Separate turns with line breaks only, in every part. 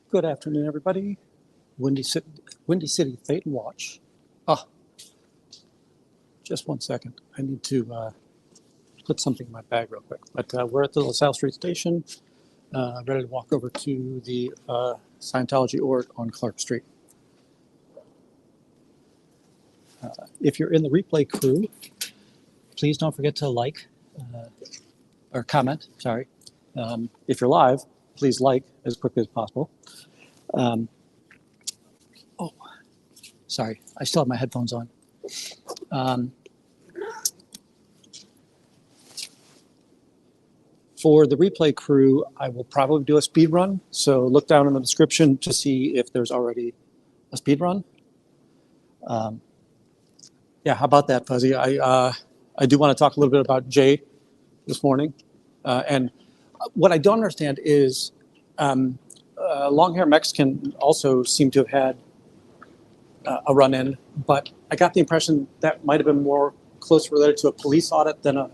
Good afternoon, everybody. Windy City Thetan Watch. Ah, just 1 second. I need to put something in my bag real quick. But we're at the LaSalle Street Station, ready to walk over to the Scientology org on Clark Street. If you're in the replay crew, please don't forget to like or comment. Sorry. If you're live, please like as quickly as possible. Oh, sorry. I still have my headphones on. For the replay crew, I will probably do a speed run. So look down in the description to see if there's already a speed run. Yeah, how about that, Fuzzy? I do want to talk a little bit about Jay this morning. And what I don't understand is long-hair Mexican also seemed to have had a run-in, but I got the impression that might have been more closely related to a police audit than a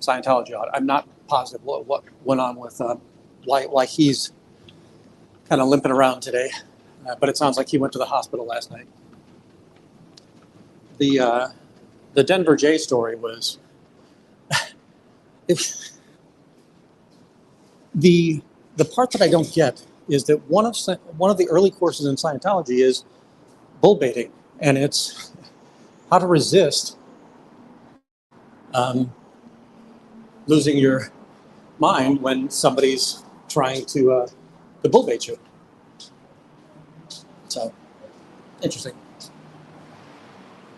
Scientology audit. I'm not positive what went on with why he's kind of limping around today, but it sounds like he went to the hospital last night. The Denver J story was the part that I don't get is that one of the early courses in Scientology is bull baiting, and it's how to resist losing your mind when somebody's trying to bull bait you. So, interesting.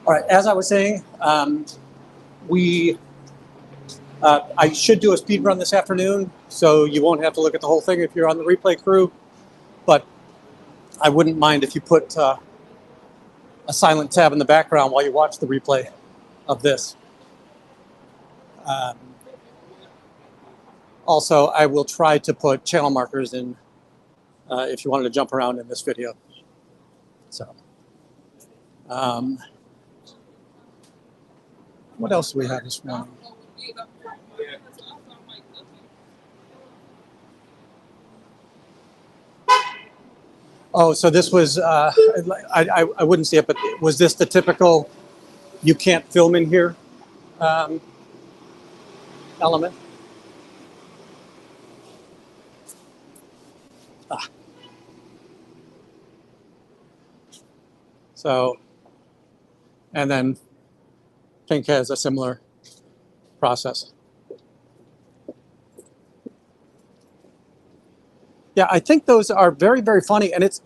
All right, as I was saying, I should do a speed run this afternoon, so you won't have to look at the whole thing if you're on the replay crew, but I wouldn't mind if you put a silent tab in the background while you watch the replay of this. Also, I will try to put channel markers in if you wanted to jump around in this video. So, what else do we have this morning? Oh, so this was, I wouldn't see it, but was this the typical you can't film in here element? So, and then Pink has a similar process. Yeah, I think those are very, very funny, and it's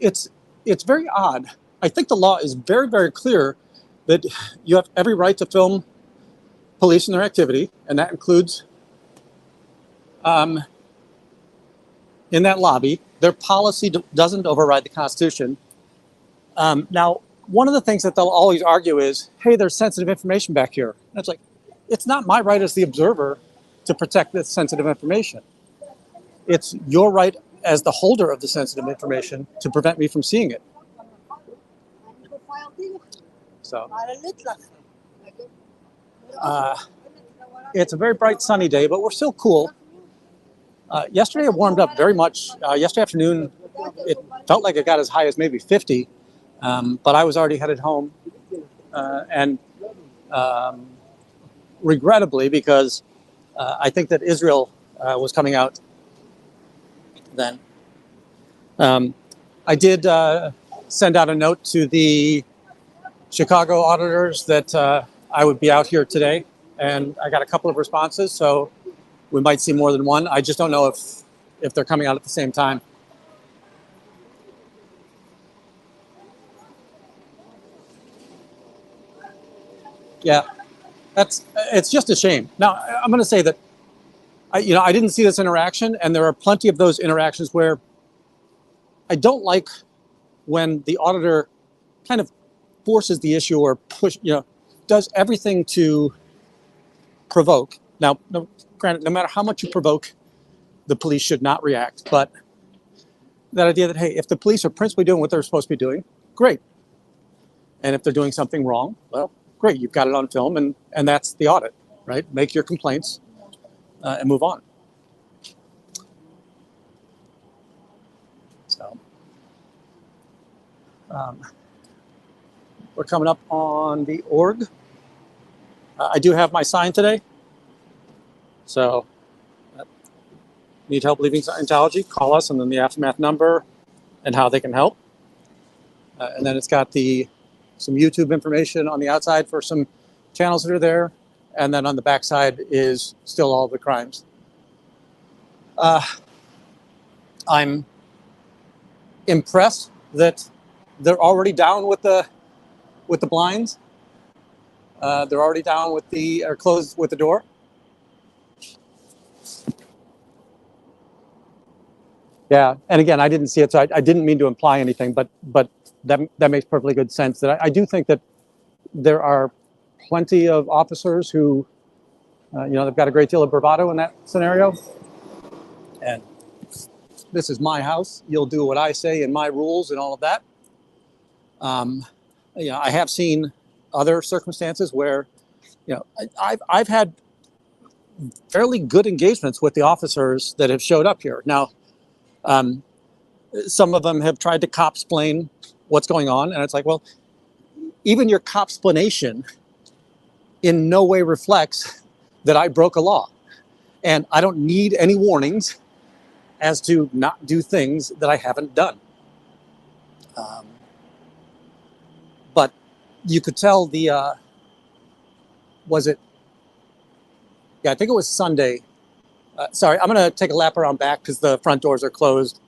very odd. I think the law is very, very clear that you have every right to film police in their activity, and that includes in that lobby. Their policy doesn't override the Constitution. Now, one of the things that they'll always argue is, hey, there's sensitive information back here. And it's like, it's not my right as the observer to protect this sensitive information. It's your right as the holder of the sensitive information to prevent me from seeing it. So, it's a very bright sunny day, but we're still cool. Yesterday it warmed up very much. Yesterday afternoon, it felt like it got as high as maybe 50, but I was already headed home. And regrettably, because I think that Israel was coming out then. I did send out a note to the Chicago auditors that I would be out here today, and I got a couple of responses, so we might see more than one. I just don't know if they're coming out at the same time. Yeah, it's just a shame. Now, I'm going to say that I didn't see this interaction, and there are plenty of those interactions where I don't like when the auditor kind of forces the issue or does everything to provoke. Now, granted, no matter how much you provoke, the police should not react. But that idea that, hey, if the police are principally doing what they're supposed to be doing, great. And if they're doing something wrong, well, great, you've got it on film, and that's the audit, right? Make your complaints and move on. So, Um, we're coming up on the org. I do have my sign today. So, need help leaving Scientology, call us, and then the aftermath number and how they can help. And then it's got some YouTube information on the outside for some channels that are there. And then on the backside is still all the crimes. I'm impressed that they're already down with the blinds. They're already down with or closed with the door. Yeah, and again, I didn't see it, so I didn't mean to imply anything, but that makes perfectly good sense. That I do think that there are plenty of officers who, they've got a great deal of bravado in that scenario. And this is my house. You'll do what I say and my rules and all of that. I have seen other circumstances where, I've had fairly good engagements with the officers that have showed up here. Now, some of them have tried to cop-splain what's going on, and it's like, well, even your cop-splanation in no way reflects that I broke a law, and I don't need any warnings as to not do things that I haven't done. But you could tell was it? Yeah, I think it was Sunday. Sorry, I'm going to take a lap around back because the front doors are closed.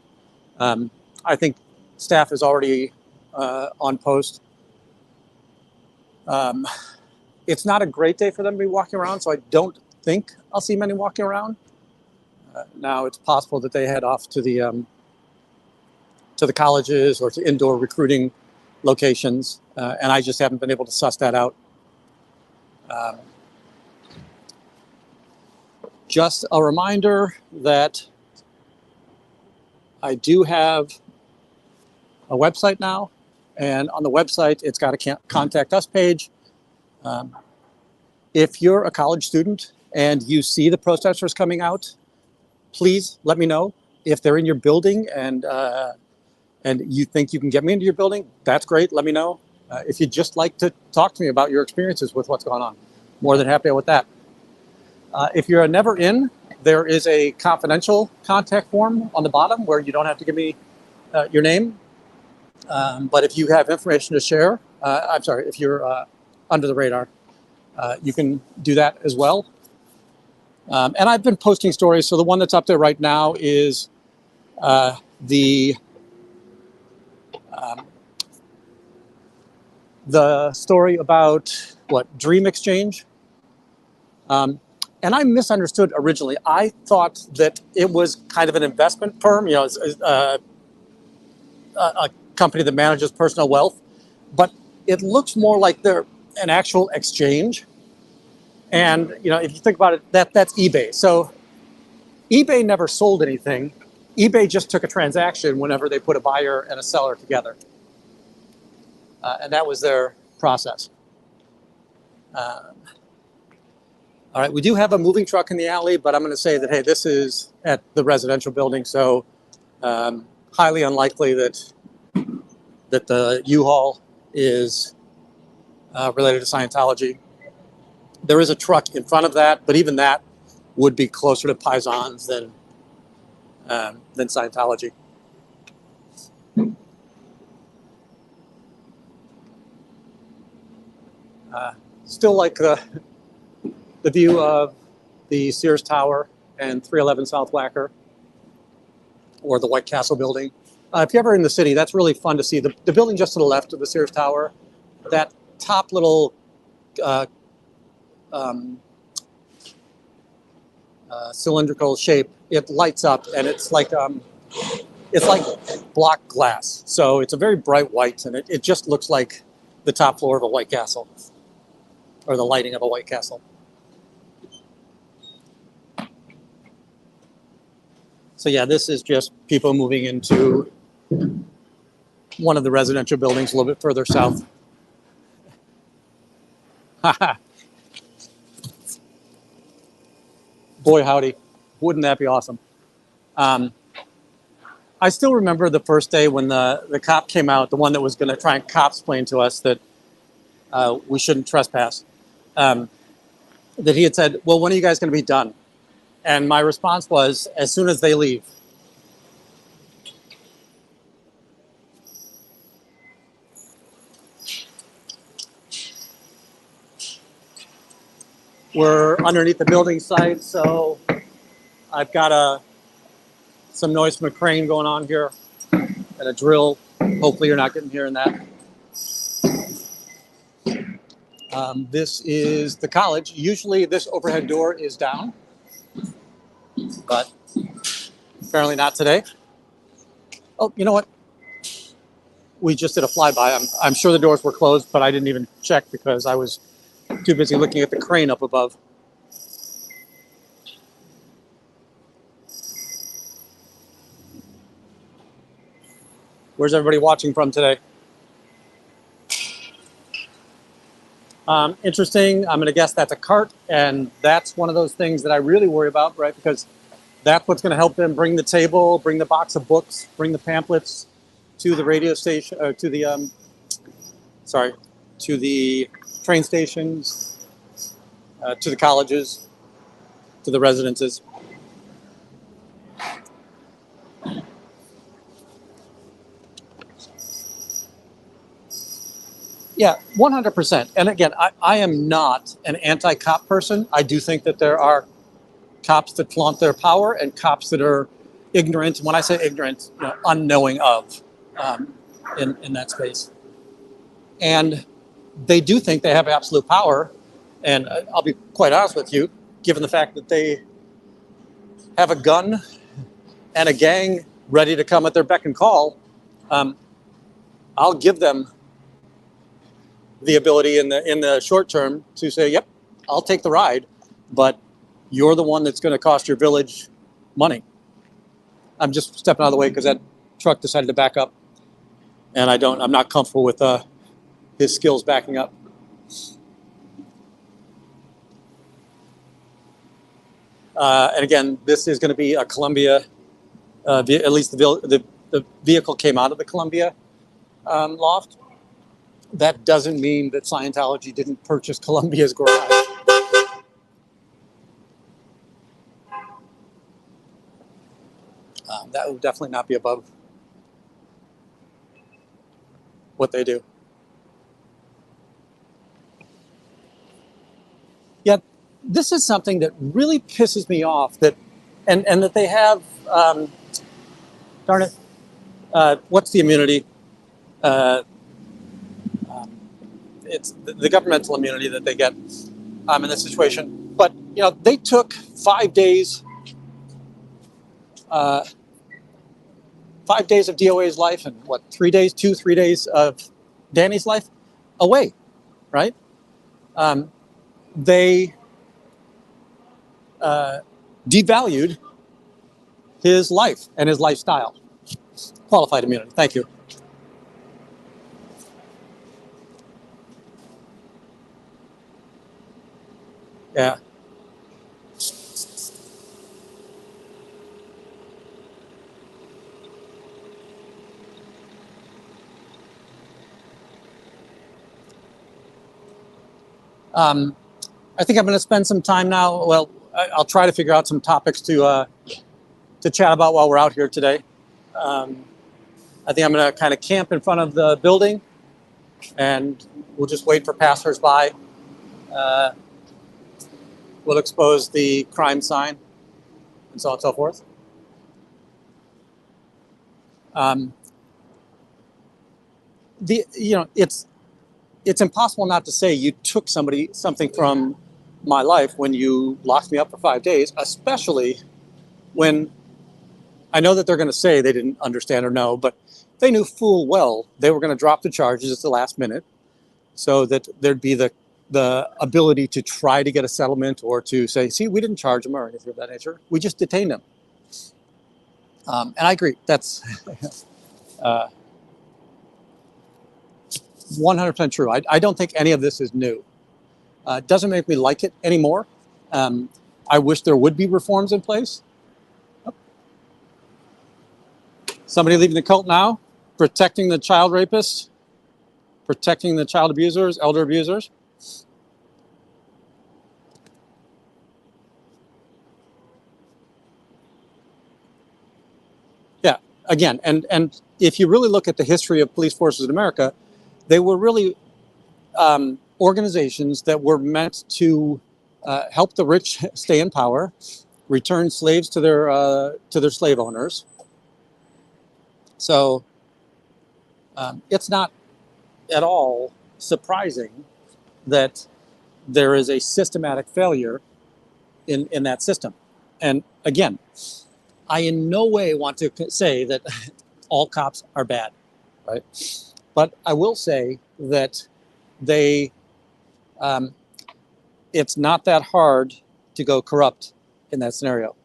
I think staff is already on post. It's not a great day for them to be walking around, so I don't think I'll see many walking around. Now it's possible that they head off to the colleges or to indoor recruiting locations, and I just haven't been able to suss that out. Just a reminder that I do have a website now, and on the website, it's got a contact us page. If you're a college student and you see the protesters coming out, please let me know. If they're in your building and you think you can get me into your building, that's great. Let me know. If you'd just like to talk to me about your experiences with what's going on, more than happy with that. If you're a never in, there is a confidential contact form on the bottom where you don't have to give me your name. But if you have information to share, if you're under the radar, you can do that as well. And I've been posting stories. So the one that's up there right now is the story about Dream Exchange. And I misunderstood originally. I thought that it was kind of an investment firm, a company that manages personal wealth, but it looks more like they're an actual exchange. And if you think about it, that's eBay. So eBay never sold anything. eBay just took a transaction whenever they put a buyer and a seller together, and that was their process. All right, we do have a moving truck in the alley, but I'm going to say that, hey, this is at the residential building, so highly unlikely that the U-Haul is related to Scientology. There is a truck in front of that, but even that would be closer to Paisans than Scientology. Still like the view of the Sears Tower and 311 South Wacker, or the White Castle building. If you're ever in the city, that's really fun to see. The building just to the left of the Sears Tower, that top little cylindrical shape, it lights up, and it's like block glass. So it's a very bright white, and it just looks like the top floor of a White Castle, or the lighting of a White Castle. So yeah, this is just people moving into one of the residential buildings a little bit further south. Boy, howdy. Wouldn't that be awesome? I still remember the first day when the cop came out, the one that was going to try and cop-splain to us that we shouldn't trespass, that he had said, well, when are you guys going to be done? And my response was, as soon as they leave. We're underneath the building site, so I've got some noise from a crane going on here and a drill. Hopefully you're not hearing that. This is the college. Usually this overhead door is down, but apparently not today. Oh, you know what? We just did a flyby. I'm sure the doors were closed, but I didn't even check because I was too busy looking at the crane up above. Where's everybody watching from today? Interesting. I'm going to guess that's a cart, and that's one of those things that I really worry about, right? Because that's what's going to help them bring the table, bring the box of books, bring the pamphlets to the radio station, to the train stations, to the colleges, to the residences. Yeah, 100%. And again, I am not an anti-cop person. I do think that there are cops that flaunt their power and cops that are ignorant. And when I say ignorant, unknowing of in that space. And they do think they have absolute power. And I'll be quite honest with you, given the fact that they have a gun and a gang ready to come at their beck and call, I'll give them the ability in the short term to say, yep, I'll take the ride, but you're the one that's going to cost your village money. I'm just stepping out of the way because that truck decided to back up, and I'm not comfortable with his skills backing up. And again, this is going to be a Columbia, at least the vehicle came out of the Columbia loft. That doesn't mean that Scientology didn't purchase Columbia's garage. That would definitely not be above what they do. Yet, this is something that really pisses me off, and that they have, darn it, what's the immunity? It's the governmental immunity that they get in this situation. But, they took 5 days, 5 days of DOA's life and 3 days of Danny's life away, right? They devalued his life and his lifestyle. Qualified immunity. Thank you. Yeah. I think I'm going to spend some time now. Well, I'll try to figure out some topics to chat about while we're out here today. I think I'm going to kind of camp in front of the building, and we'll just wait for passersby. We'll expose the crime sign, and so on and so forth. It's impossible not to say you took something from my life when you locked me up for 5 days, especially when I know that they're going to say they didn't understand or know, but they knew full well they were going to drop the charges at the last minute so that there'd be the ability to try to get a settlement or to say, see, we didn't charge him or anything of that nature. We just detained him. And I agree. That's 100% true. I don't think any of this is new. It doesn't make me like it anymore. I wish there would be reforms in place. Somebody leaving the cult now, protecting the child rapists, protecting the child abusers, elder abusers. Yeah, again, and if you really look at the history of police forces in America, they were really organizations that were meant to help the rich stay in power, return slaves to their slave owners. So it's not at all surprising that there is a systematic failure in that system. And again, I in no way want to say that all cops are bad, right? But I will say that they, it's not that hard to go corrupt in that scenario.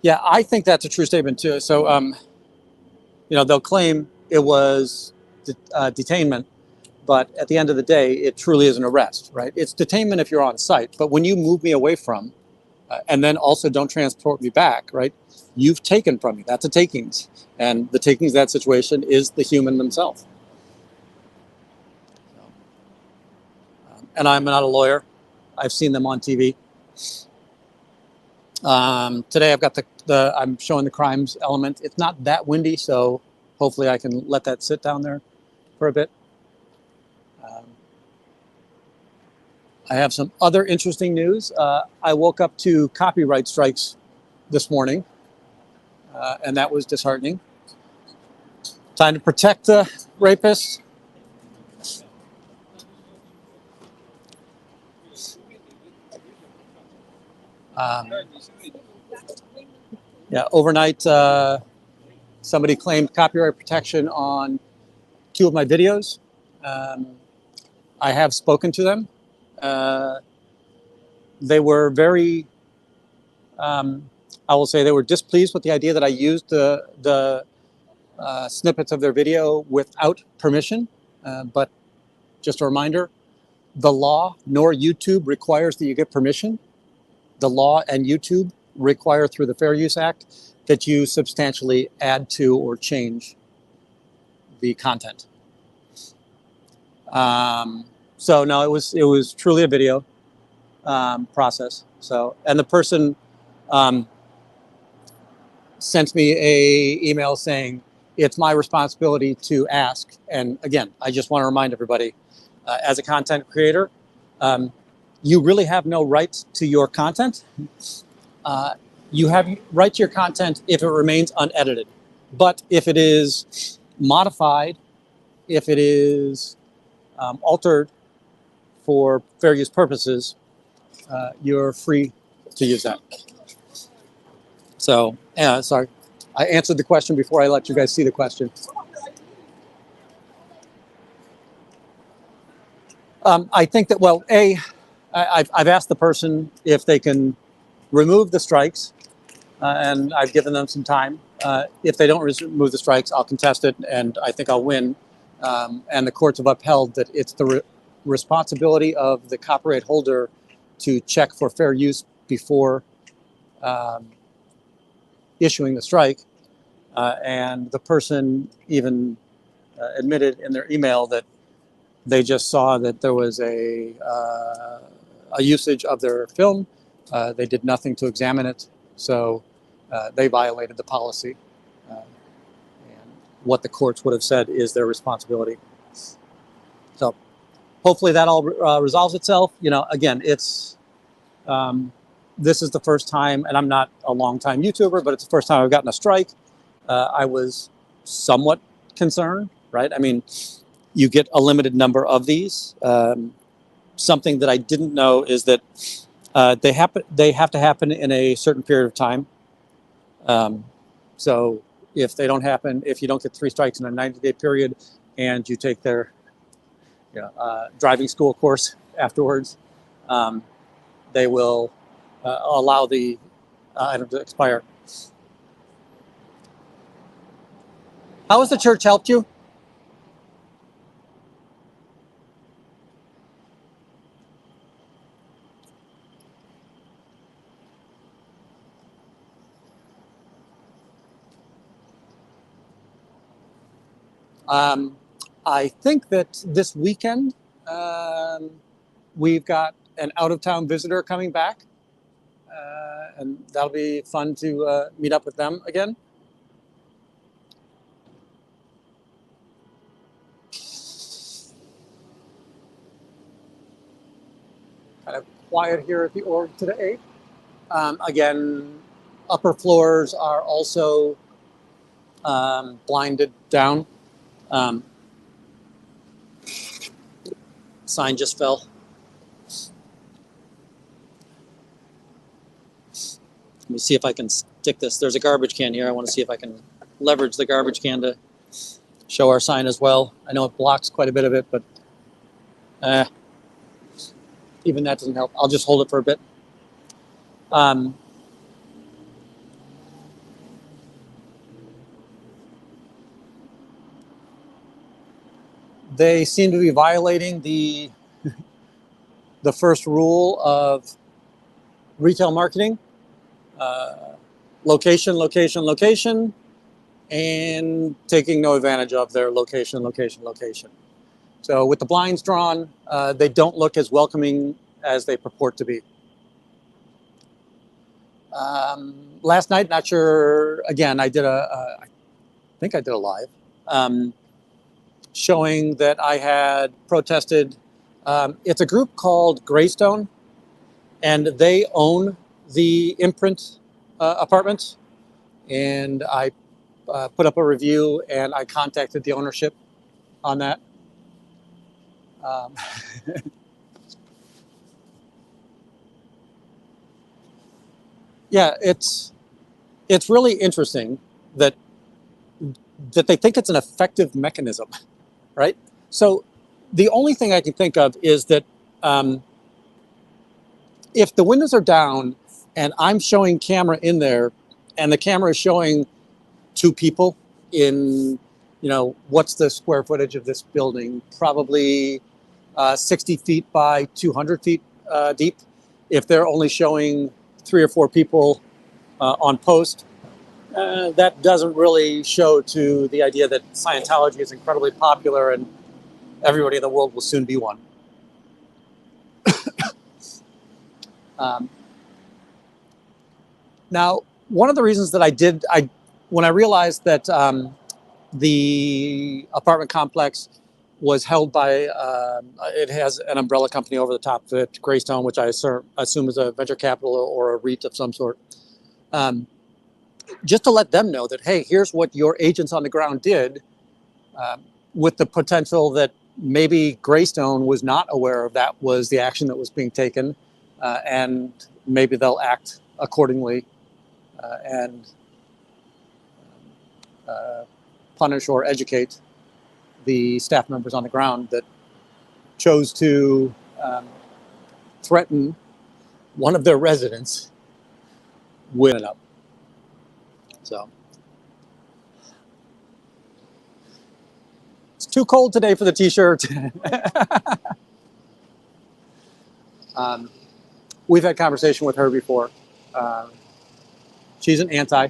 Yeah, I think that's a true statement too. So, they'll claim it was detainment, but at the end of the day, it truly is an arrest, right? It's detainment if you're on site, but when you move me away from, and then also don't transport me back, right? You've taken from me. That's a takings, and the takings of that situation is the human themselves. And I'm not a lawyer. I've seen them on TV. Today I've got I'm showing the crimes element. It's not that windy, so hopefully I can let that sit down there for a bit. I have some other interesting news. I woke up to copyright strikes this morning, and that was disheartening. Time to protect the rapists. Yeah, overnight, somebody claimed copyright protection on 2 of my videos. I have spoken to them. They were very, I will say, they were displeased with the idea that I used the snippets of their video without permission. But just a reminder, the law nor YouTube requires that you get permission. The law and YouTube require through the Fair Use Act that you substantially add to or change the content. So no, it was truly a video process. So, and the person sent me a email saying it's my responsibility to ask. And again, I just want to remind everybody, as a content creator, you really have no right to your content. You have right to your content if it remains unedited. But if it is modified, if it is altered for fair use purposes, you're free to use that. So, sorry, I answered the question before I let you guys see the question. I think that, well, I've asked the person if they can remove the strikes, and I've given them some time. If they don't remove the strikes, I'll contest it, and I think I'll win. And the courts have upheld that it's the responsibility of the copyright holder to check for fair use before issuing the strike. And the person even admitted in their email that they just saw that there was a usage of their film. They did nothing to examine it, so they violated the policy. And what the courts would have said is their responsibility. So hopefully that all resolves itself. Again, it's this is the first time, and I'm not a long-time YouTuber, but it's the first time I've gotten a strike. I was somewhat concerned, right? I mean, you get a limited number of these. Something that I didn't know is that they have to happen in a certain period of time. So if they don't happen, if you don't get 3 strikes in a 90-day period, and you take their driving school course afterwards, they will allow the item to expire. How has the church helped you? I think that this weekend we've got an out-of-town visitor coming back, and that'll be fun to meet up with them again. Kind of quiet here at the org today. Again, upper floors are also blinded down. Sign just fell. Let me see if I can stick this. There's a garbage can here. I want to see if I can leverage the garbage can to show our sign as well. I know it blocks quite a bit of it, but even that doesn't help. I'll just hold it for a bit. They seem to be violating the first rule of retail marketing. Location, location, location, and taking no advantage of their location, location, location. So with the blinds drawn, they don't look as welcoming as they purport to be. Last night, not sure, again, I think I did a live, showing that I had protested. It's a group called Greystone, and they own the Imprint apartments. And I put up a review, and I contacted the ownership on that. Yeah, it's really interesting that they think it's an effective mechanism, right? So the only thing I can think of is that if the windows are down and I'm showing camera in there, and the camera is showing two people in, what's the square footage of this building? Probably 60 feet by 200 feet deep. If they're only showing 3 or 4 people on post, that doesn't really show to the idea that Scientology is incredibly popular and everybody in the world will soon be one. Now, one of the reasons that when I realized that the apartment complex was held by, it has an umbrella company over the top of it, Greystone, which I assume is a venture capital or a REIT of some sort. Just to let them know that, hey, here's what your agents on the ground did, with the potential that maybe Greystone was not aware of that was the action that was being taken, and maybe they'll act accordingly and punish or educate the staff members on the ground that chose to threaten one of their residents with it up. So it's too cold today for the t-shirt. We've had conversation with her before. She's an anti.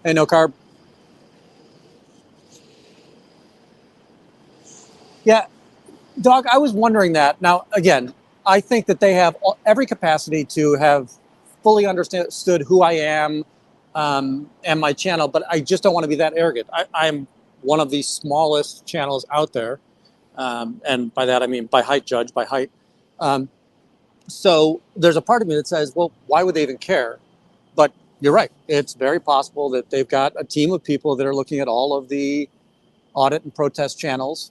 Hey, no carb. Yeah, Doc, I was wondering that. Now, again, I think that they have every capacity to have fully understood who I am and my channel, but I just don't want to be that arrogant. I'm one of the smallest channels out there. And by that, I mean by height, judge by height. So there's a part of me that says, well, why would they even care? But you're right. It's very possible that they've got a team of people that are looking at all of the audit and protest channels,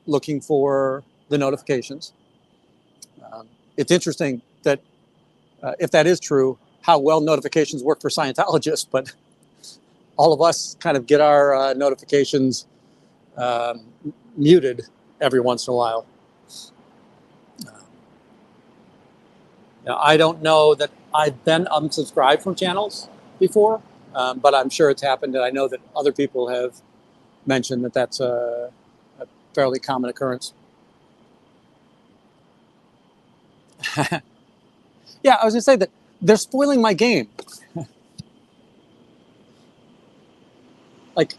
looking for the notifications. It's interesting that if that is true, how well notifications work for Scientologists, but all of us kind of get our notifications muted every once in a while. Now, I don't know that I've been unsubscribed from channels before, but I'm sure it's happened, and I know that other people have mentioned that that's a fairly common occurrence. Yeah, I was going to say that they're spoiling my game. Like,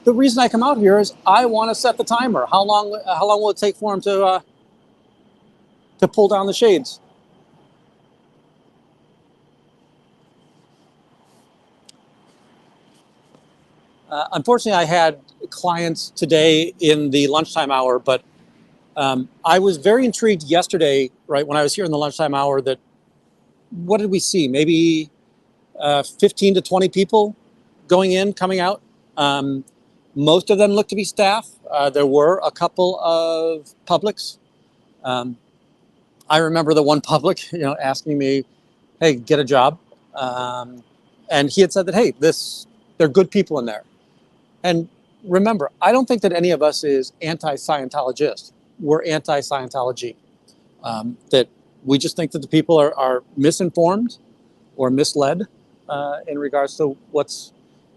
the reason I come out here is I want to set the timer. How long will it take for him to pull down the shades? Unfortunately, I had clients today in the lunchtime hour, but I was very intrigued yesterday, right, when I was here in the lunchtime hour, that what did we see? Maybe 15 to 20 people going in, coming out. Most of them looked to be staff. There were a couple of publics. I remember the one public, asking me, "Hey, get a job," and he had said that, "Hey, they're good people in there." And remember, I don't think that any of us is anti-Scientologist. We're anti-Scientology. That we just think that the people are misinformed or misled in regards to what's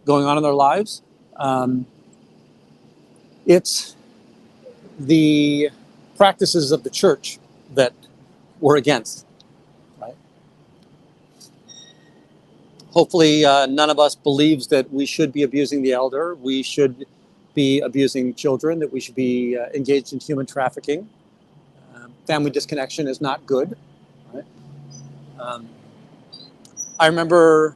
going on in their lives. It's the practices of the church that we're against, right? Hopefully, none of us believes that we should be abusing the elder, we should be abusing children, that we should be engaged in human trafficking. Family disconnection is not good, right? I remember,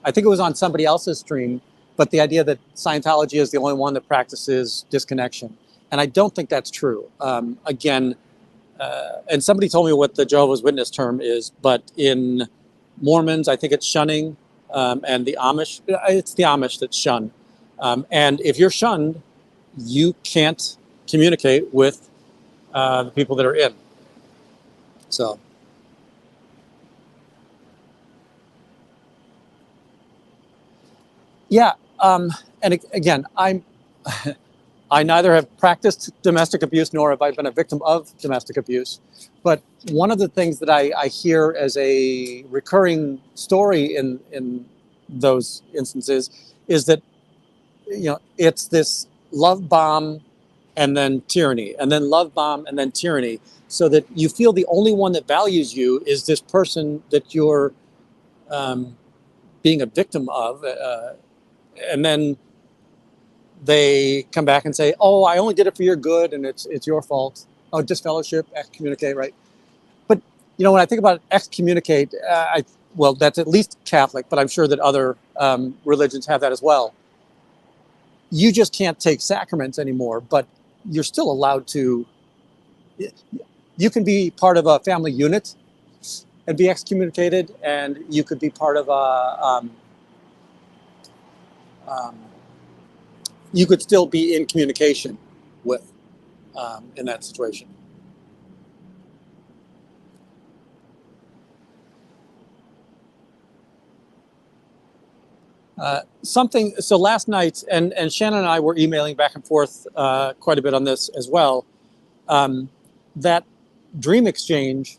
I think it was on somebody else's stream, but the idea that Scientology is the only one that practices disconnection. And I don't think that's true. Again, and somebody told me what the Jehovah's Witness term is, but in Mormons, I think it's shunning, and the Amish, it's the Amish that shun. And if you're shunned, you can't communicate with the people that are in. So. Yeah, and again, I neither have practiced domestic abuse nor have I been a victim of domestic abuse. But one of the things that I hear as a recurring story in those instances is that, it's this love bomb and then tyranny, and then love bomb and then tyranny, so that you feel the only one that values you is this person that you're being a victim of. And then they come back and say, "Oh, I only did it for your good, and it's your fault." Oh, disfellowship, excommunicate, right? But when I think about excommunicate, well, that's at least Catholic, but I'm sure that other religions have that as well. You just can't take sacraments anymore, but you're still allowed to. You can be part of a family unit and be excommunicated, and you could be part of a. You could still be in communication with in that situation. So last night, and Shannon and I were emailing back and forth quite a bit on this as well, that dream exchange,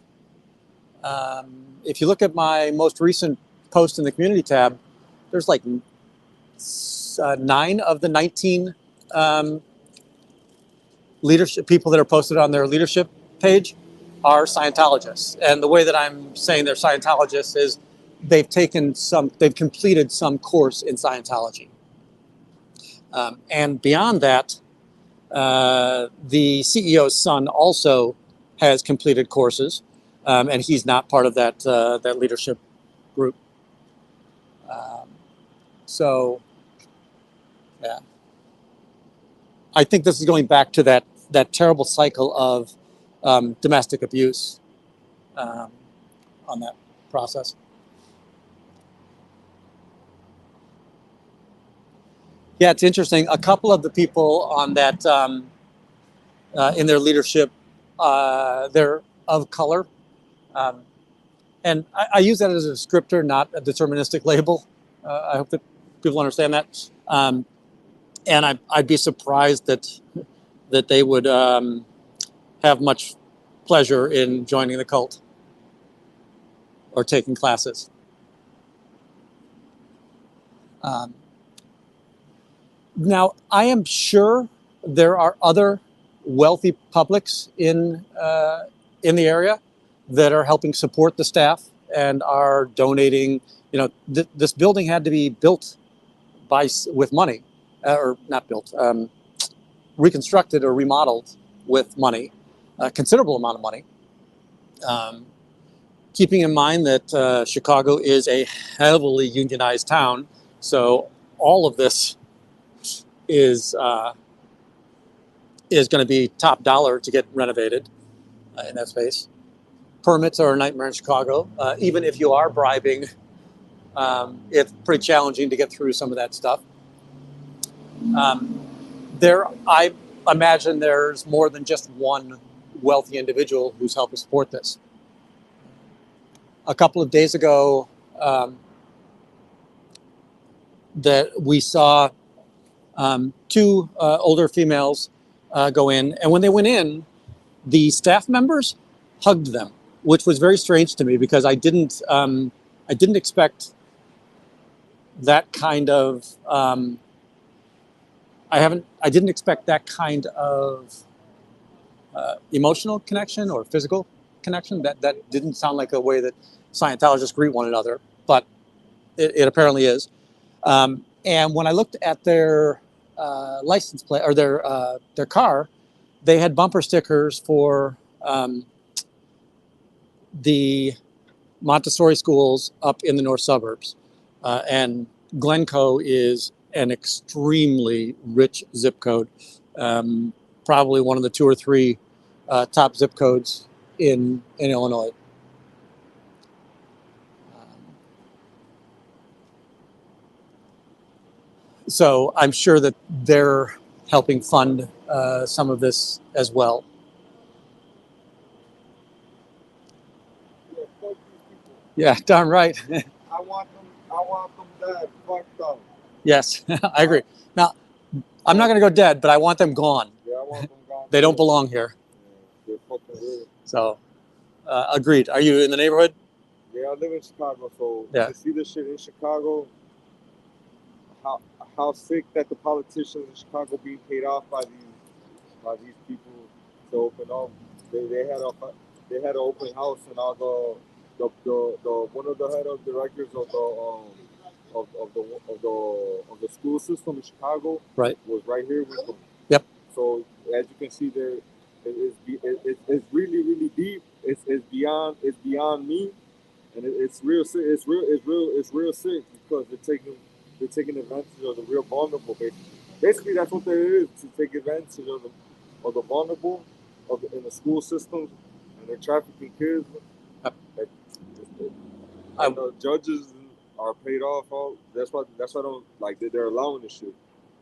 if you look at my most recent post in the community tab, there's like 9 of the 19 leadership people that are posted on their leadership page are Scientologists. And the way that I'm saying they're Scientologists is they've completed some course in Scientology. And beyond that, the CEO's son also has completed courses, and he's not part of that leadership group. So, yeah, I think this is going back to that terrible cycle of domestic abuse on that process. Yeah, it's interesting. A couple of the people on that in their leadership, they're of color. And I use that as a descriptor, not a deterministic label. I hope that people understand that. And I'd be surprised that they would have much pleasure in joining the cult or taking classes. Now, I am sure there are other wealthy publics in the area. that are helping support the staff and are donating. You know, this building had to be built with money, or not built, reconstructed or remodeled with money, a considerable amount of money. Keeping in mind that Chicago is a heavily unionized town, so all of this is going to be top dollar to get renovated in that space. Permits are a nightmare in Chicago. Even if you are bribing, it's pretty challenging to get through some of that stuff. I imagine there's more than just one wealthy individual who's helping support this. A couple of days ago, that we saw two older females go in, and when they went in, the staff members hugged them, which was very strange to me because I didn't expect that kind of I didn't expect that kind of emotional connection or physical connection. That didn't sound like a way that Scientologists greet one another, but it apparently is. And when I looked at their license plate or their car, they had bumper stickers for the Montessori schools up in the north suburbs, and Glencoe is an extremely rich zip code, probably one of the 2 or 3 top zip codes in Illinois. So I'm sure that they're helping fund some of this as well. Yeah, darn right.
I want them dead, fucked up.
Yes, I agree. Now, I'm not going to go dead, but I want them gone.
Yeah, I want them gone.
They don't belong here.
Yeah, they're fucking weird.
So, agreed. Are you in the neighborhood?
Yeah, I live in Chicago, so
Yeah.
to see this shit in Chicago, how sick that the politicians in Chicago being paid off by these people to open up. They had an open house, and all the one of the head of directors of the school system in Chicago,
right,
was right here with them.
Yep.
So as you can see, there it's really deep. It's beyond me, and it's real sick. It's real sick because they're taking advantage of the real vulnerable. Basically, that's what there is, to take advantage of the vulnerable in the school systems, and they're trafficking kids. And the judges are paid off. That's why I don't like they're allowing this shit.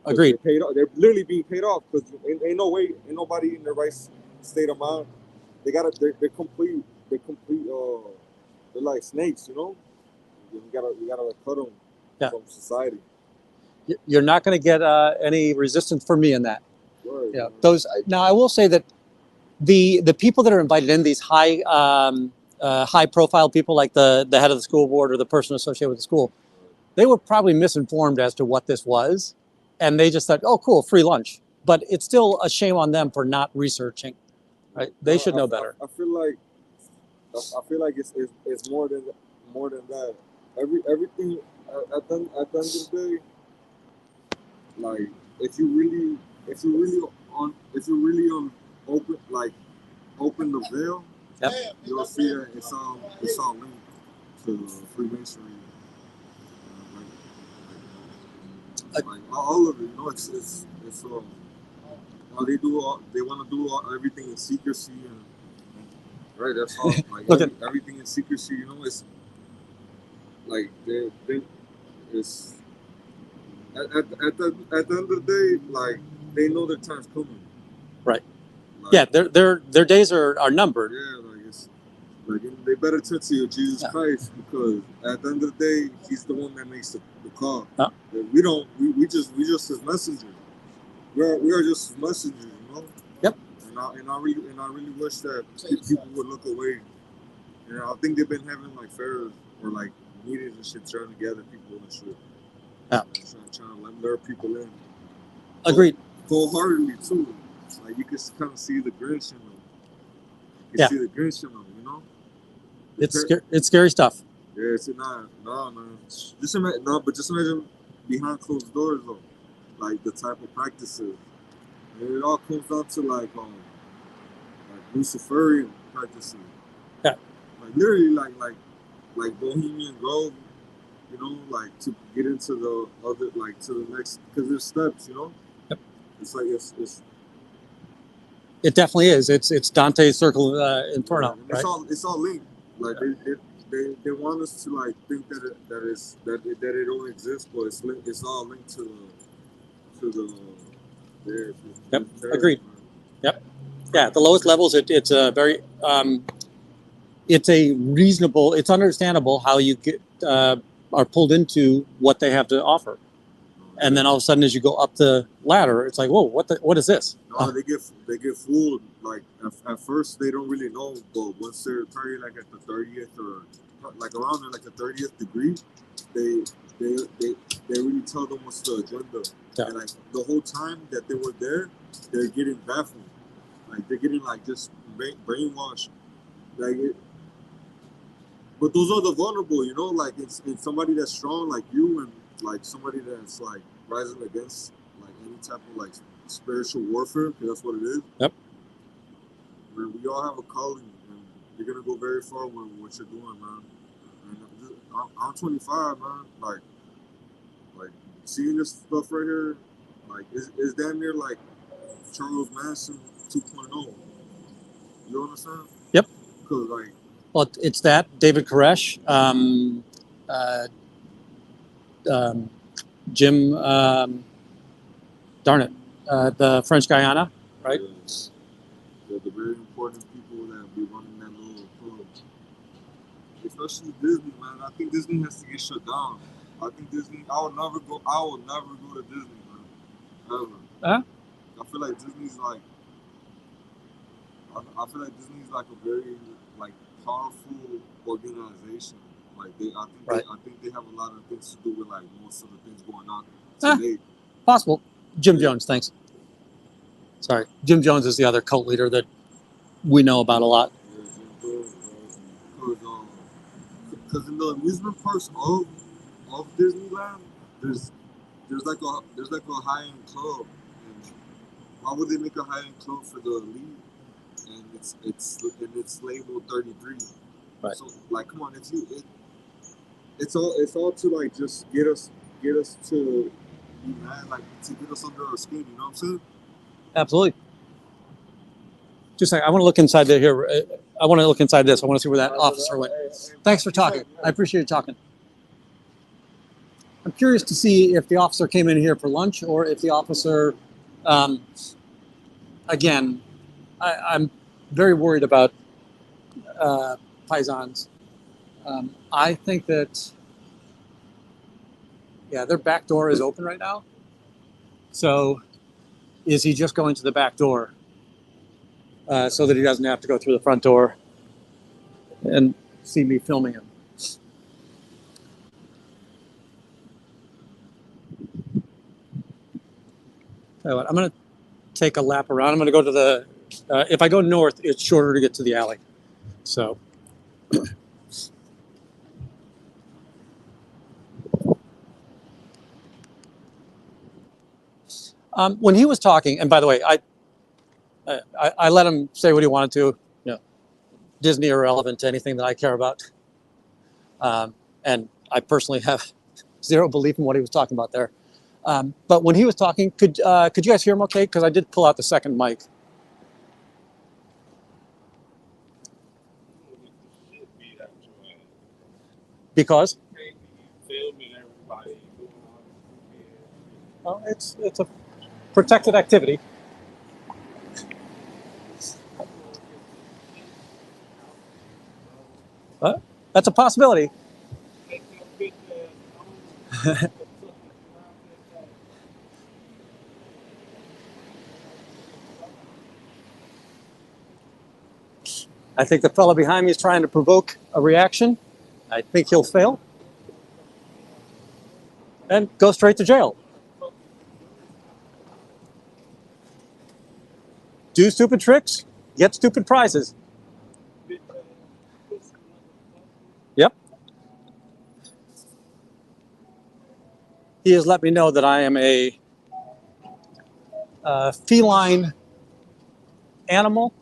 Agreed.
They're literally being paid off because ain't no way, ain't nobody in their right state of mind. They're complete. They're like snakes, you know. We gotta cut them from society.
You're not going to get any resistance from me in that.
Right,
yeah. Man. Those now, I will say that the people that are invited in, these high profile people like the head of the school board or the person associated with the school, they were probably misinformed as to what this was, and they just thought, oh, cool, free lunch. But it's still a shame on them for not researching. Right? They should know better.
I feel like it's more than that. Everything at the end of the day, like if you really open the veil,
yep,
you'll see that it's all linked to Freemasonry. Like all of it, you know, it's they want to do everything in secrecy, and right, that's all. Like everything in secrecy, you know, it's like it's at the end of the day, like they know their time's coming.
Right. Like, yeah, their days are numbered.
Yeah, like they better turn to your Jesus Christ, because at the end of the day, He's the one that makes the call. We just His messengers. We are just His messengers, you know.
Yep.
And I really wish that people would look away. You know, I think they've been having like fairs or like meetings and shit, trying to gather people and shit.
Yeah.
Trying to lure people in.
Agreed.
Wholeheartedly too. Like you can kind of see the Grinch in them. You see the Grinch in them, you know.
It's scary stuff.
Yeah, it's not, no, man. Just imagine, no, but just imagine behind closed doors, though, like the type of practices. And it all comes down to like Luciferian practices.
Yeah.
Like literally, like Bohemian Grove, you know, like to get into the other, like to the next, because there's steps, you know.
Yep.
It's like it's.
It definitely is. It's Dante's Circle of Inferno,
Yeah,
right?
it's all linked. Like they want us to like think that it don't exist, but it's all linked to the there.
Yep. Agreed. Yep. Yeah. At the lowest levels, it's a very it's a reasonable. It's understandable how you get are pulled into what they have to offer, and then all of a sudden, as you go up the ladder, it's like, whoa, what is this?
No, they get fooled. Like at first they don't really know, but once they're probably like at the 30th or like around like the 30th degree, they really tell them what's the agenda.
Yeah.
And like the whole time that they were there, they're getting baffled. Like they're getting like just brainwashed. Like but those are the vulnerable, you know. Like it's somebody that's strong like you, and like somebody that's like rising against like any type of like spiritual warfare, because that's what it is.
Yep.
Man, we all have a calling, and you're gonna go very far with what you're doing, man. And I'm 25, man. Like seeing this stuff right here, like it's damn near like Charles Manson 2.0. You understand?
Yep.
Because like.
Well, it's that David Koresh, Jim, darn it, the French Guyana, right?
The very important people that be running that little club. Especially Disney, man. I think Disney has to get shut down. I think Disney. I will never go to Disney, man. Ever.
Huh?
I feel like Disney's like. I feel like Disney's like a very like powerful organization. Like I think they have a lot of things to do with like most of the things going on today.
Possible. Jim Jones, thanks. Sorry, Jim Jones is the other cult leader that we know about a lot.
Because in the amusement parks of Disneyland, there's like a high end club, and why would they make a high end club for the elite? And it's labeled 33.
Right.
So like, come on, it's all to like just get us to be mad, like to get us under our skin. You know what I'm saying?
Absolutely. Just like I want to look inside here. I want to look inside this. I want to see where that officer went. Thanks for talking. I appreciate you talking. I'm curious to see if the officer came in here for lunch or if the officer, again, I'm very worried about Paisans. I think that, yeah, their back door is open right now. So is he just going to the back door so that he doesn't have to go through the front door and see me filming him? Tell you what, I'm going to take a lap around. I'm going to go to the, if I go north, it's shorter to get to the alley. So. When he was talking, and by the way, I let him say what he wanted to. You know, Disney irrelevant to anything that I care about, and I personally have zero belief in what he was talking about there. But when he was talking, could you guys hear him okay? Because I did pull out the second mic. Because? Well, it's a protected activity. That's a possibility. I think the fellow behind me is trying to provoke a reaction. I think he'll fail and go straight to jail. Do stupid tricks, get stupid prizes. he has let me know that I am a feline animal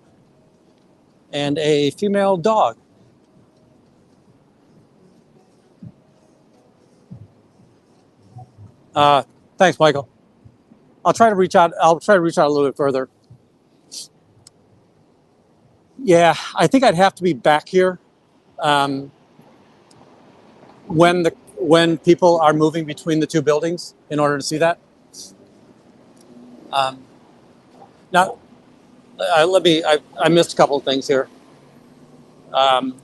and a female dog. Thanks, Michael. I'll try to reach out. I'll try to reach out a little bit further. Yeah, I think I'd have to be back here um, when people are moving between the two buildings in order to see that. Um, now, let me. I missed a couple of things here. Um,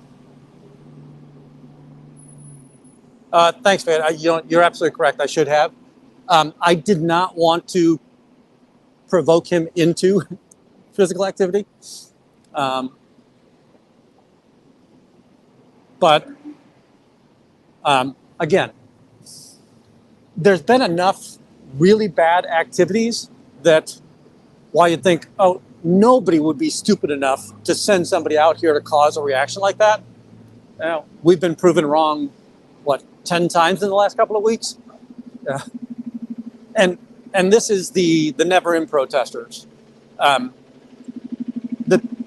thanks, man. You're absolutely correct. I should have. I did not want to provoke him into physical activity, um, but again, there's been enough really bad activities that while you'd think, oh, nobody would be stupid enough to send somebody out here to cause a reaction like that. We've been proven wrong, what, 10 times in the last couple of weeks? Yeah. And this is the never in protesters. Um,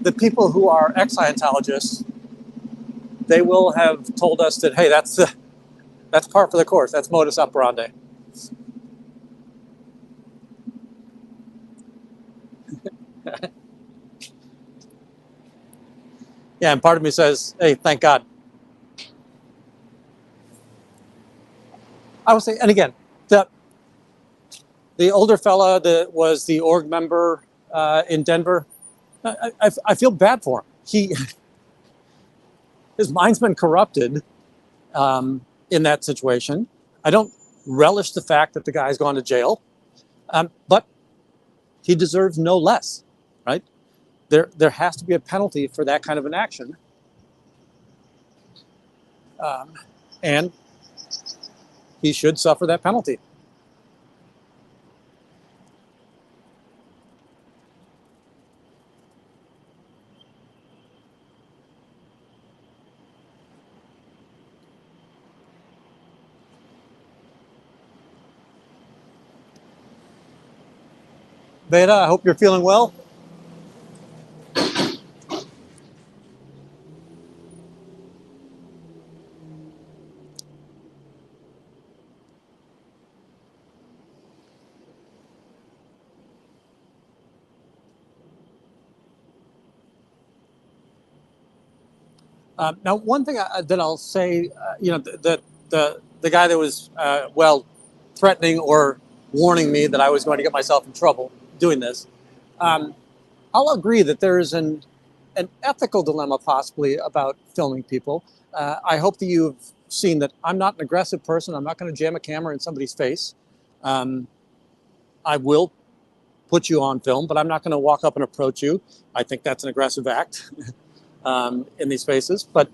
the people who are ex-Scientologists, they will have told us that, hey, that's par for the course. That's modus operandi. Yeah, and part of me says, hey, thank God. I would say, and again, the older fella that was the org member in Denver, I feel bad for him. His mind's been corrupted in that situation. I don't relish the fact that the guy's gone to jail, but he deserves no less, right? There has to be a penalty for that kind of an action, and he should suffer that penalty. Beta, I hope you're feeling well. Now, one thing that I'll say, the guy that was threatening or warning me that I was going to get myself in trouble doing this, I'll agree that there is an ethical dilemma possibly about filming people. I hope that you've seen that I'm not an aggressive person. I'm not going to jam a camera in somebody's face. I will put you on film, but I'm not going to walk up and approach you. I think that's an aggressive act in these spaces. But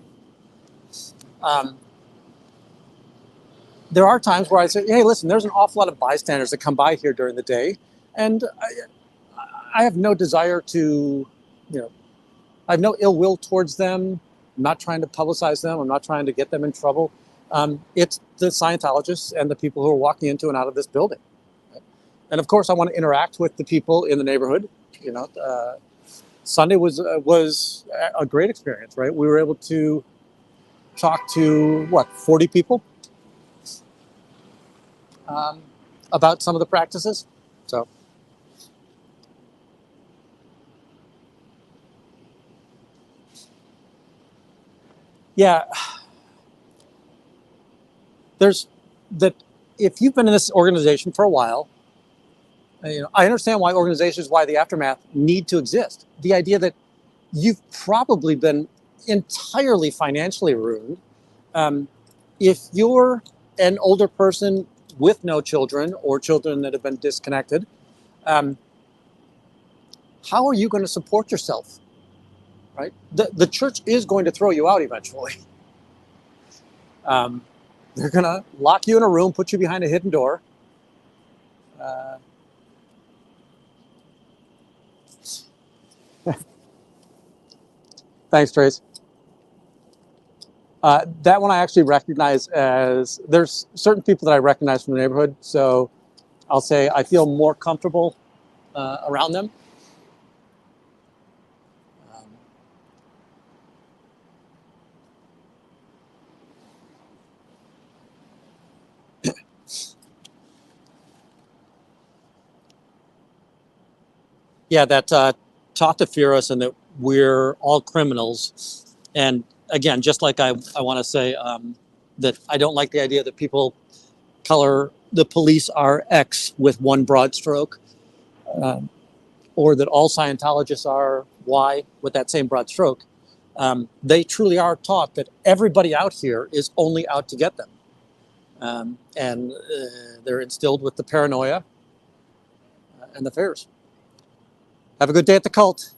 there are times where I say, hey, listen, there's an awful lot of bystanders that come by here during the day. And I have no desire to, I have no ill will towards them. I'm not trying to publicize them. I'm not trying to get them in trouble. It's the Scientologists and the people who are walking into and out of this building. And of course, I want to interact with the people in the neighborhood. Sunday was a great experience, right? We were able to talk to 40 people about some of the practices. So, yeah, there's that. If you've been in this organization for a while, I understand why organizations, why the aftermath need to exist. The idea that you've probably been entirely financially ruined. If you're an older person with no children or children that have been disconnected, how are you going to support yourself? Right? The church is going to throw you out eventually. They're going to lock you in a room, put you behind a hidden door. Thanks, Trace. That one I actually recognize as, there's certain people that I recognize from the neighborhood, so I'll say I feel more comfortable around them. Yeah, that taught to fear us and that we're all criminals. And again, just like I want to say that I don't like the idea that people color the police are X with one broad stroke, or that all Scientologists are Y with that same broad stroke. They truly are taught that everybody out here is only out to get them. And they're instilled with the paranoia and the fears. Have a good day at the cult.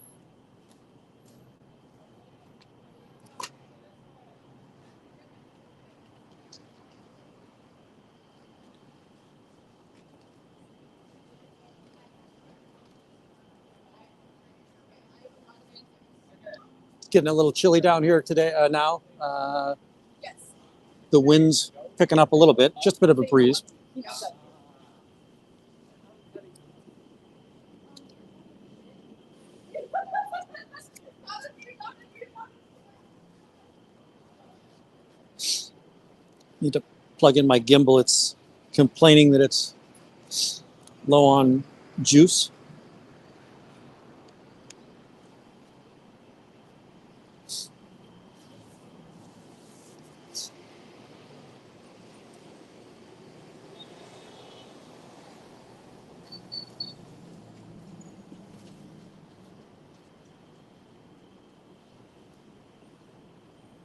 It's getting a little chilly down here today now.
Yes.
The wind's picking up a little bit, just a bit of a breeze. Need to plug in my gimbal. It's complaining that it's low on juice.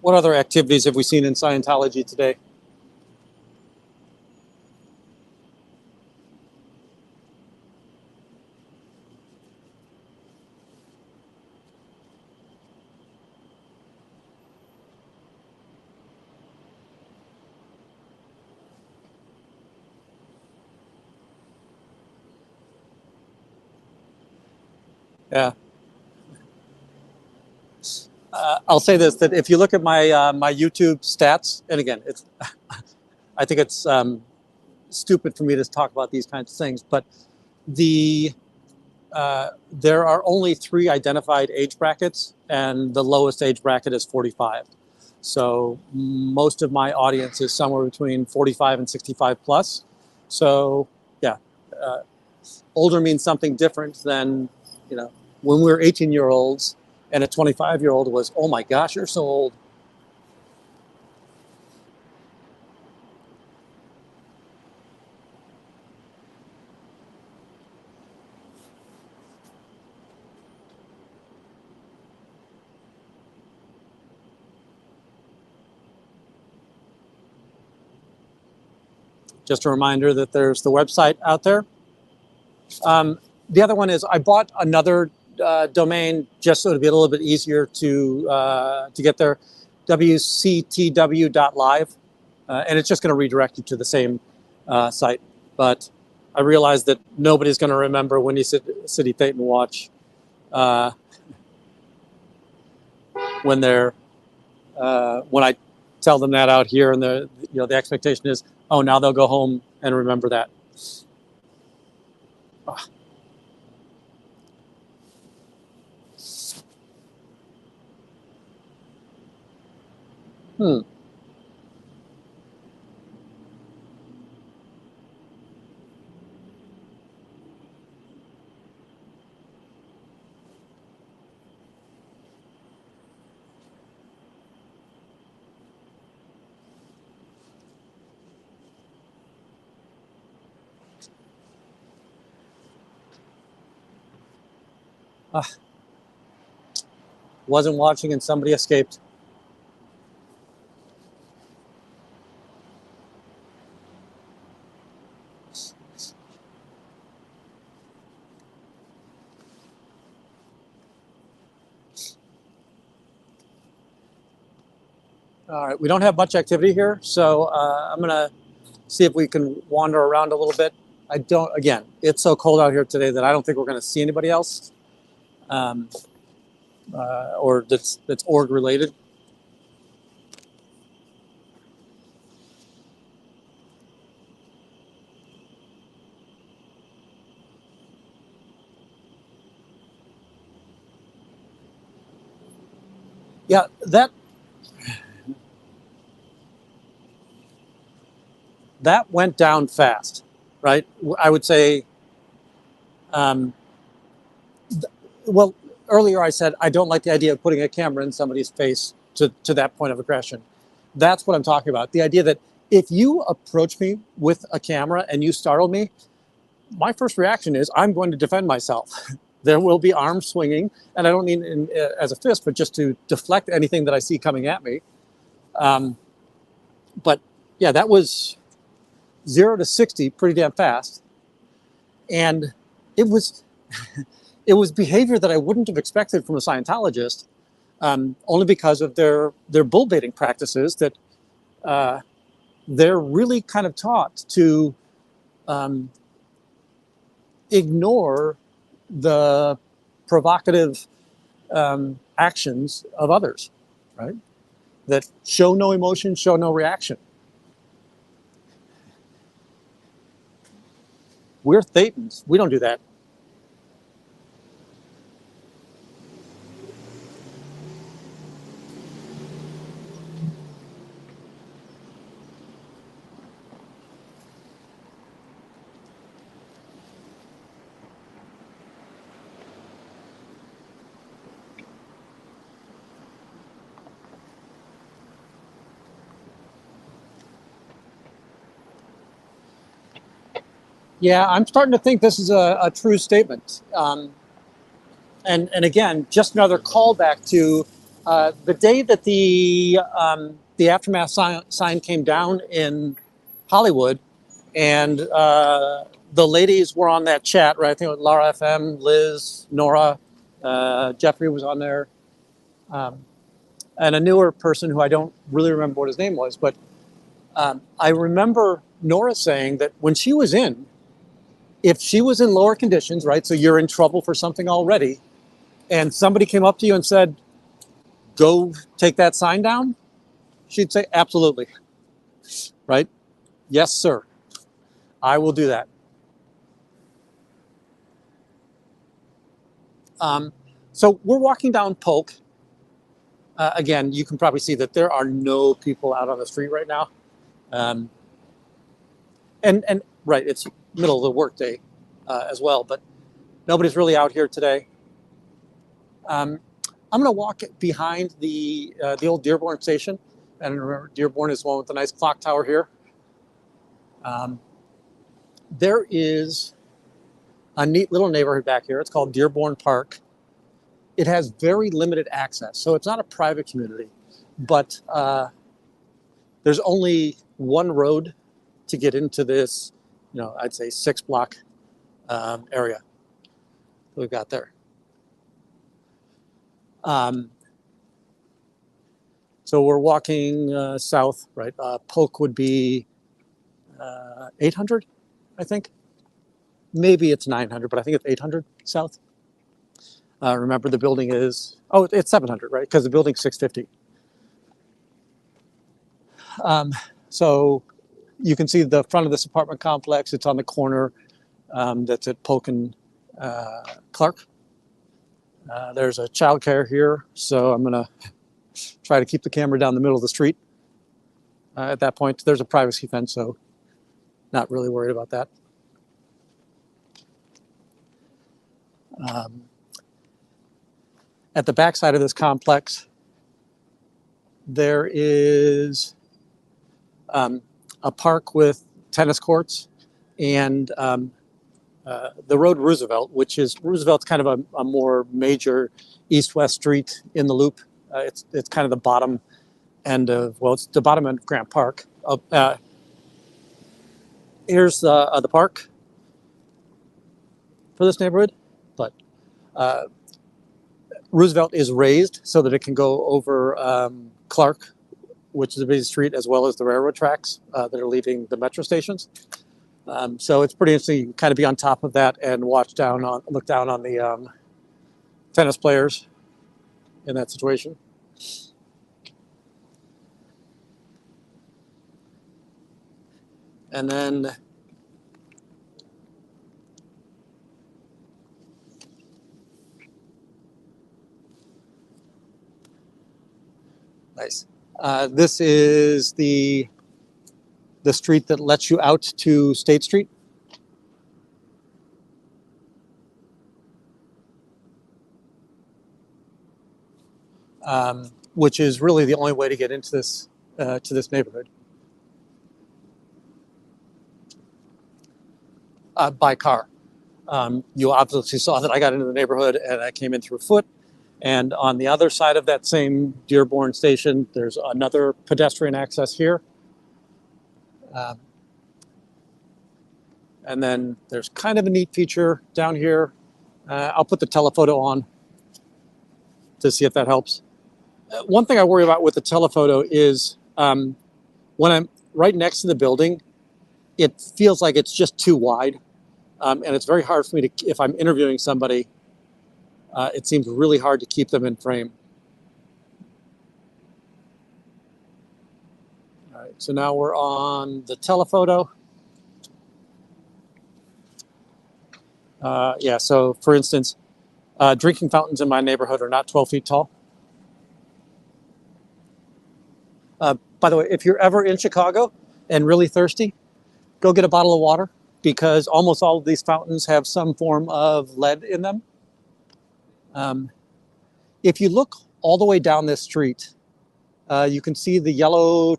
What other activities have we seen in Scientology today? Yeah. I'll say this, that if you look at my my YouTube stats, and again, it's I think it's stupid for me to talk about these kinds of things, but the there are only 3 identified age brackets, and the lowest age bracket is 45. So most of my audience is somewhere between 45 and 65 plus. So yeah, older means something different than, you know, when we were 18-year-olds and a 25-year-old was, oh my gosh, you're so old. Just a reminder that there's the website out there. The other one is I bought another domain just so it'd be a little bit easier to get there, WCTW.live, and it's just going to redirect you to the same site. But I realized that nobody's going to remember Windy City Thetan Watch when they're when I tell them that out here, and the expectation is, oh, now they'll go home and remember that. Ah. Wasn't watching and somebody escaped. All right, we don't have much activity here, so I'm gonna see if we can wander around a little bit. I don't, again, it's so cold out here today that I don't think we're gonna see anybody else or that's org related. Yeah, that went down fast, right? I would say, um, well, earlier I said I don't like the idea of putting a camera in somebody's face to that point of aggression. That's what I'm talking about. The idea that if you approach me with a camera and you startle me, my first reaction is I'm going to defend myself. There will be arms swinging, and I don't mean as a fist, but just to deflect anything that I see coming at me. Um, but yeah, that was 0 to 60 pretty damn fast, and it was it was behavior that I wouldn't have expected from a Scientologist, only because of their bull baiting practices that they're really kind of taught to um, ignore the provocative actions of others, right? That show no emotion, show no reaction. We're Thetans. We don't do that. Yeah, I'm starting to think this is a true statement. And again, just another callback to the day that the aftermath sign came down in Hollywood, and the ladies were on that chat, right? I think it was Laura FM, Liz, Nora, Jeffrey was on there, and a newer person who I don't really remember what his name was, but I remember Nora saying that when she was in, if she was in lower conditions, right? So you're in trouble for something already, and somebody came up to you and said, go take that sign down, she'd say, absolutely, right? Yes, sir. I will do that. Um, so we're walking down Polk. Again, you can probably see that there are no people out on the street right now. Um, and right, it's middle of the workday as well, but nobody's really out here today. I'm going to walk behind the old Dearborn station, and remember, Dearborn is the one with the nice clock tower here. There is a neat little neighborhood back here. It's called Dearborn Park. It has very limited access, so it's not a private community, but there's only one road to get into this, I'd say 6 block area that we've got there. So we're walking south, right? Polk would be 800, I think. Maybe it's 900, but I think it's 800 south. Remember, the building is, it's 700, right? Because the building's 650. So you can see the front of this apartment complex. It's on the corner that's at Polk and Clark. There's a childcare here, so I'm going to try to keep the camera down the middle of the street. At that point, there's a privacy fence, so not really worried about that. At the backside of this complex, there is a park with tennis courts and the road Roosevelt, which is Roosevelt's kind of a more major east-west street in the loop. It's kind of the bottom end of, well, it's the bottom end of Grant Park. Here's the park for this neighborhood, but Roosevelt is raised so that it can go over Clark, which is a busy street, as well as the railroad tracks that are leaving the metro stations. So it's pretty interesting. You can kind of be on top of that and look down on the tennis players in that situation. And then Nice. This is the street that lets you out to State Street. Which is really the only way to get into this to this neighborhood by car. You obviously saw that I got into the neighborhood and I came in through foot. And on the other side of that same Dearborn station, there's another pedestrian access here. And then there's kind of a neat feature down here. I'll put the telephoto on to see if that helps. One thing I worry about with the telephoto is when I'm right next to the building, it feels like it's just too wide. And it's very hard for me to, if I'm interviewing somebody, it seems really hard to keep them in frame. All right, so now we're on the telephoto. Yeah, so for instance, drinking fountains in my neighborhood are not 12 feet tall. By the way, if you're ever in Chicago and really thirsty, go get a bottle of water because almost all of these fountains have some form of lead in them. If you look all the way down this street, you can see the yellow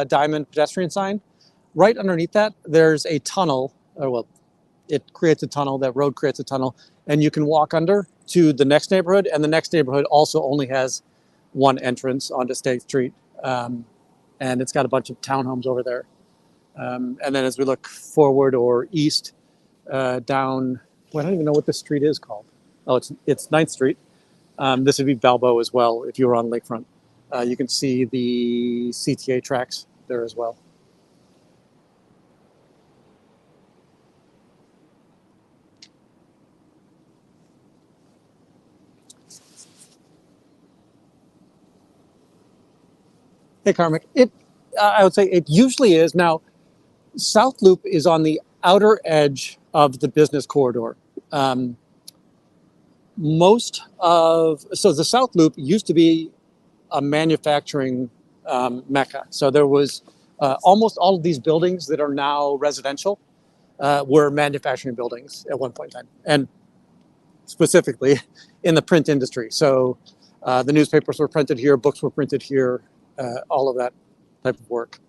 diamond pedestrian sign. Right underneath that, there's a tunnel, well, it creates a tunnel, that road creates a tunnel, and you can walk under to the next neighborhood, and the next neighborhood also only has one entrance onto State Street, and it's got a bunch of townhomes over there. And then as we look forward or east, down, well, I don't even know what this street is called. Oh, it's 9th Street. This would be Balboa as well if you were on Lakefront. You can see the CTA tracks there as well. Hey, Carmick. I would say it usually is. Now, South Loop is on the outer edge of the business corridor. So the South Loop used to be a manufacturing mecca. So there was almost all of these buildings that are now residential were manufacturing buildings at one point in time, and specifically in the print industry. So the newspapers were printed here, books were printed here, all of that type of work.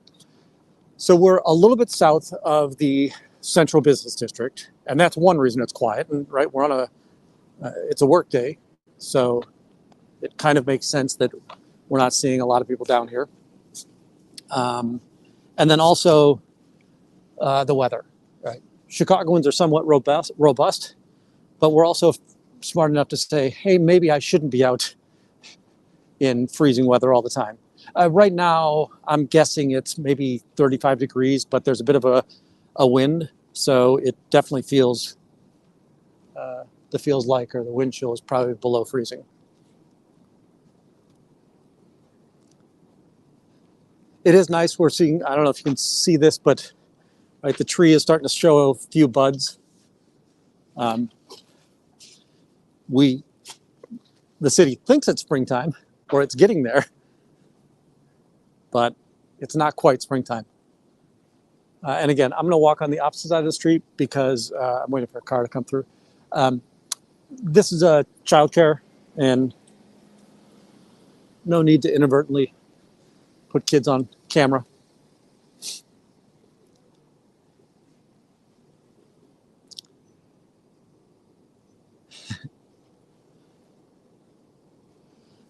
So we're a little bit south of the central business district, and that's one reason it's quiet. And right, we're on it's a work day, so it kind of makes sense that we're not seeing a lot of people down here. And then also the weather, right? Chicagoans are somewhat robust, but we're also smart enough to say, hey, maybe I shouldn't be out in freezing weather all the time. Right now, I'm guessing it's maybe 35 degrees, but there's a bit of a wind, so it definitely feels the wind chill is probably below freezing. It is nice. We're seeing, I don't know if you can see this, but right, the tree is starting to show a few buds. The city thinks it's springtime, or it's getting there, but it's not quite springtime. And again, I'm going to walk on the opposite side of the street because I'm waiting for a car to come through. This is a childcare, and no need to inadvertently put kids on camera.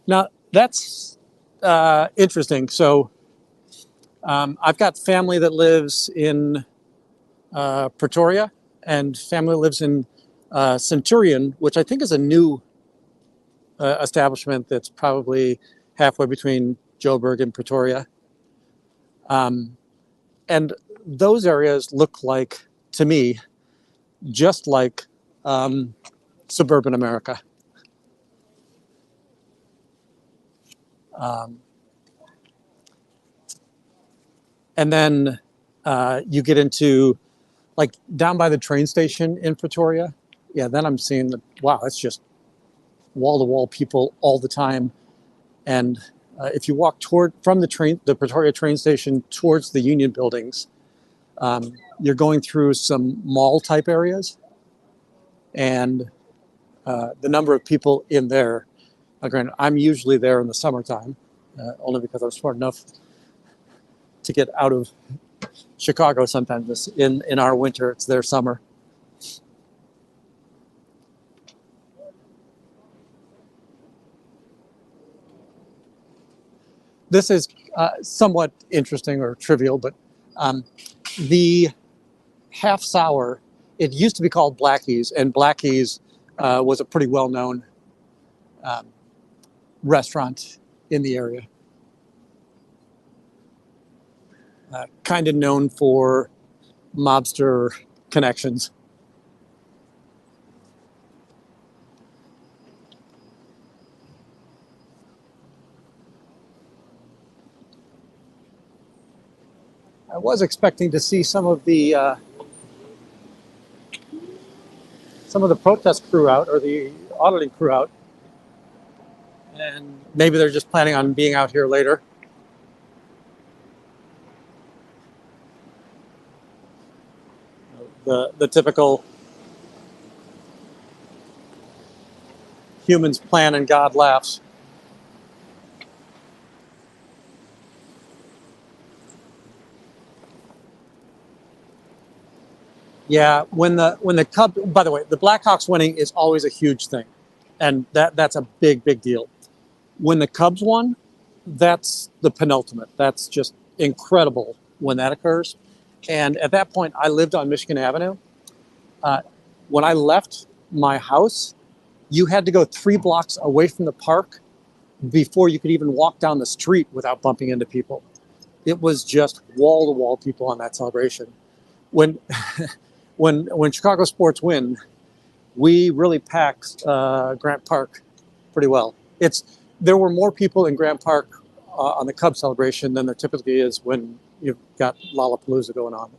Now, that's interesting. So I've got family that lives in Pretoria and family that lives in Centurion, which I think is a new establishment that's probably halfway between Joburg and Pretoria. And those areas look like, to me, just like suburban America. And then you get into, like, down by the train station in Pretoria. Yeah, then I'm seeing that, wow, it's just wall-to-wall people all the time. And if you walk from the Pretoria train station towards the Union buildings, you're going through some mall type areas, and the number of people in there. Granted, I'm usually there in the summertime, only because I'm smart enough to get out of Chicago sometimes. In our winter, it's their summer. This is somewhat interesting or trivial, but the half sour, it used to be called Blackie's, and Blackie's was a pretty well-known restaurant in the area. Kind of known for mobster connections. I was expecting to see some of the protest crew out, or the auditing crew out, and maybe they're just planning on being out here later. The typical humans plan and God laughs. Yeah, when the Cubs, by the way, the Blackhawks winning is always a huge thing, and that's a big deal. When the Cubs won, that's the penultimate. That's just incredible when that occurs. And at that point, I lived on Michigan Avenue. When I left my house, you had to go 3 blocks away from the park before you could even walk down the street without bumping into people. It was just wall-to-wall people on that celebration. When Chicago sports win, we really packed Grant Park pretty well. There were more people in Grant Park on the Cubs celebration than there typically is when you've got Lollapalooza going on.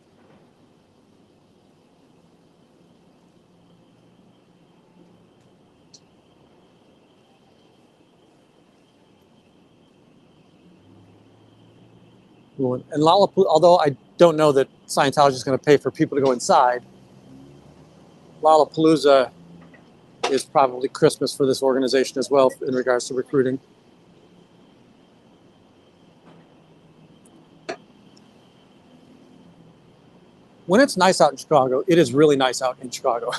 And Lollapalooza, although I don't know that Scientology is going to pay for people to go inside, Lollapalooza is probably Christmas for this organization as well in regards to recruiting. When it's nice out in Chicago, it is really nice out in Chicago.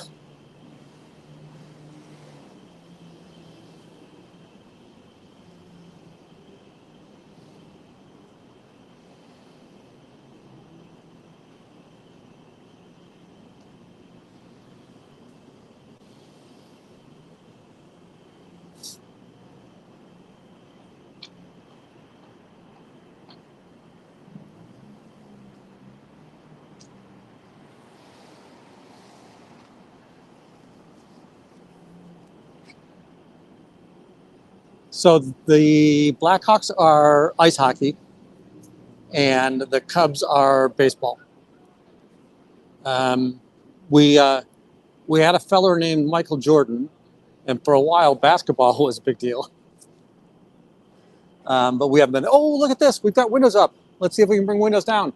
So the Blackhawks are ice hockey, and the Cubs are baseball. We had a feller named Michael Jordan, and for a while basketball was a big deal. But we haven't been. Oh, look at this! We've got windows up. Let's see if we can bring windows down.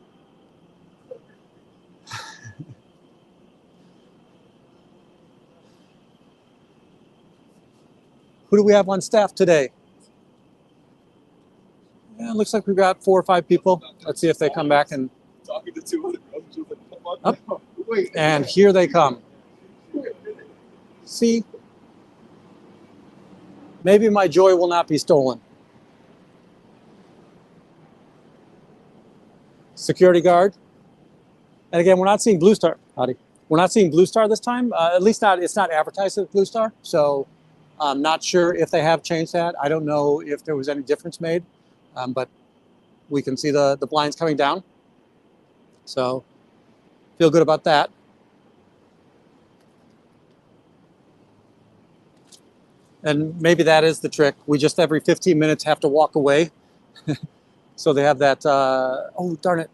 Who do we have on staff today? Yeah, it looks like we've got 4 or 5 people. Let's see if they come back and.
Talking to 200
Up. And here they come. See, maybe my joy will not be stolen. Security guard. And again, we're not seeing Blue Star. Howdy. We're not seeing Blue Star this time. At least it's not advertised as Blue Star. So I'm not sure if they have changed that. I don't know if there was any difference made. But we can see the blinds coming down. So feel good about that. And maybe that is the trick. We just every 15 minutes have to walk away. So they have that, oh, darn it.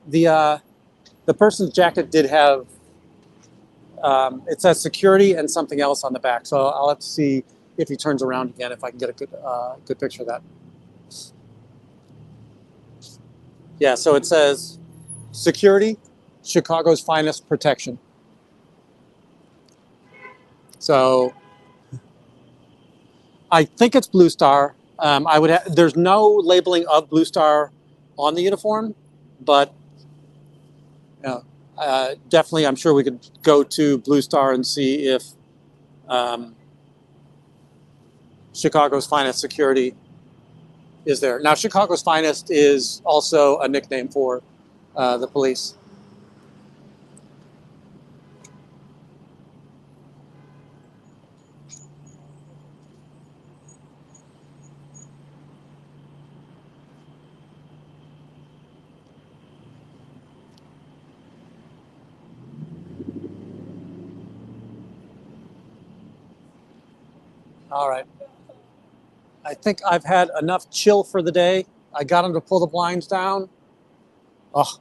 The person's jacket did have, it says security and something else on the back. So I'll have to see if he turns around again, if I can get a good picture of that. Yeah, so it says security, Chicago's finest protection. So I think it's Blue Star. There's no labeling of Blue Star on the uniform, but definitely I'm sure we could go to Blue Star and see if Chicago's finest security is there. Now, Chicago's finest is also a nickname for the police. All right. I think I've had enough chill for the day. I got him to pull the blinds down. Oh,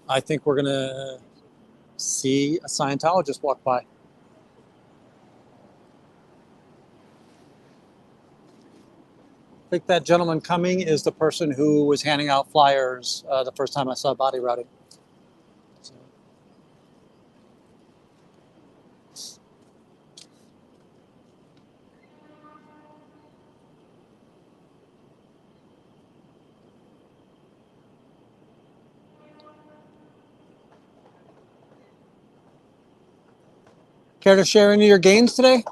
I think we're going to see a Scientologist walk by. I think that gentleman coming is the person who was handing out flyers the first time I saw body routing. So. Care to share any of your gains today?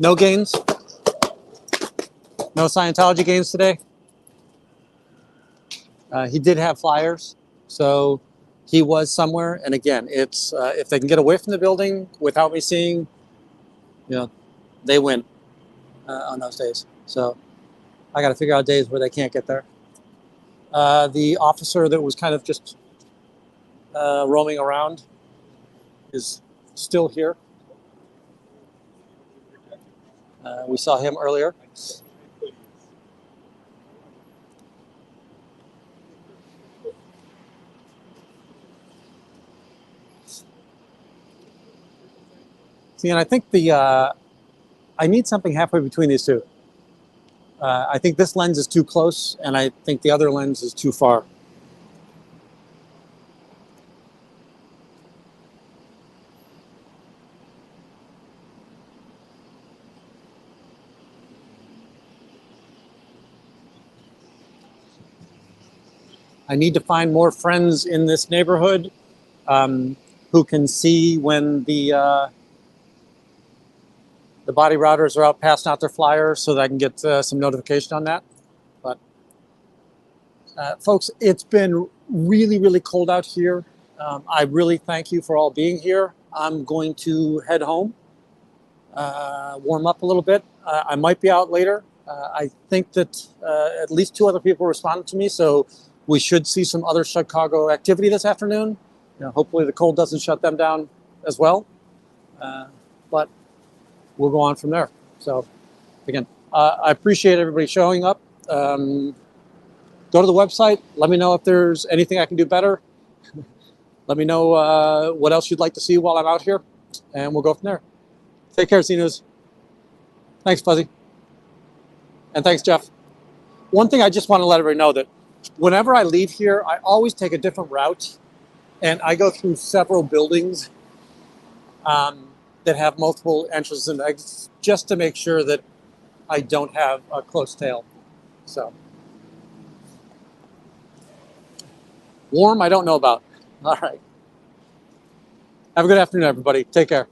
No gains? No Scientology gains today? He did have flyers, so he was somewhere. And again, it's if they can get away from the building without me seeing, they win on those days. So I got to figure out days where they can't get there. The officer that was kind of just roaming around is still here. We saw him earlier. See, and I think I need something halfway between these two. I think this lens is too close, and I think the other lens is too far. I need to find more friends in this neighborhood who can see when the body routers are out passing out their flyers so that I can get some notification on that. But folks, it's been really, really cold out here. I really thank you for all being here. I'm going to head home, warm up a little bit. I might be out later. I think that at least 2 other people responded to me, so we should see some other Chicago activity this afternoon. Hopefully the cold doesn't shut them down as well. But we'll go on from there. So again, I appreciate everybody showing up. Go to the website. Let me know if there's anything I can do better. Let me know what else you'd like to see while I'm out here, and we'll go from there. Take care, C-News. Thanks, Fuzzy. And thanks, Jeff. One thing I just want to let everybody know that whenever I leave here, I always take a different route, and I go through several buildings that have multiple entrances and exits just to make sure that I don't have a close tail. So warm, I don't know about. All right. Have a good afternoon, everybody. Take care.